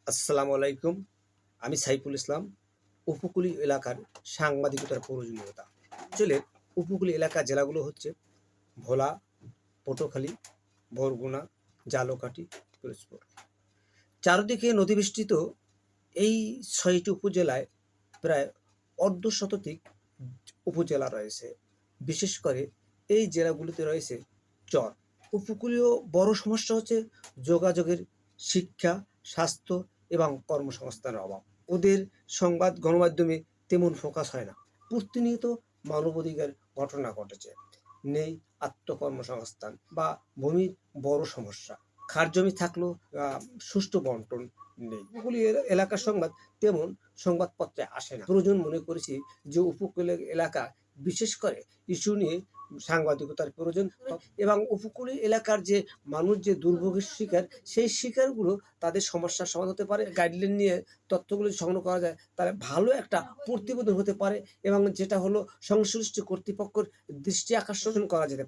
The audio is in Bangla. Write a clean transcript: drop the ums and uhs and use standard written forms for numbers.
আসসালামু আলাইকুম। আমি সাইফুল ইসলাম। উপকূলীয় এলাকার সাংবাদিকতার প্রয়োজনীয়তা। অঞ্চলের উপকূলীয় এলাকার জেলাগুলো হচ্ছে ভোলা, পটুয়াখালী, বরগুনা, ঝালকাঠি, পিরোজপুর। চারদিকে নদীবেষ্টিত এই ৬টি উপজেলায় প্রায় অর্ধশতাধিক উপজেলা রয়েছে। বিশেষ করে এই জেলাগুলোতে রয়েছে চর। উপকূলীয় বড় সমস্যা হচ্ছে যোগাযোগের, শিক্ষা, স্বাস্থ্য এবং কর্মসংস্থানের অভাব। ওদের সংবাদ গণমাধ্যমে তেমন ফোকাস হয় না। প্রতিনিয়ত মানবাধিকার ঘটনা ঘটেছে। নেই আত্মকর্মসংস্থান বা ভূমির বড় সমস্যা। খাস জমি থাকলেও সুষ্ঠু বন্টন নেই। উপকূলীয় এলাকার সংবাদ তেমন সংবাদপত্রে আসে না। প্রয়োজন মনে করেছি যে উপকূলীয় এলাকা বিশেষ করে ইস্যু নিয়ে সাংবাদিকতার প্রয়োজন এবং উপকূলীয় এলাকার যে মানুষ যে দুর্ভোগের শিকার, সেই শিকারগুলো তাদের সমস্যার সমাধান হতে পারে। গাইডলাইন নিয়ে তথ্যগুলো সংগ্রহ করা যায়, তাহলে ভালো একটা প্রতিবেদন হতে পারে এবং যেটা হলো সংশ্লিষ্ট কর্তৃপক্ষের দৃষ্টি আকর্ষণ করা যেতে পারে।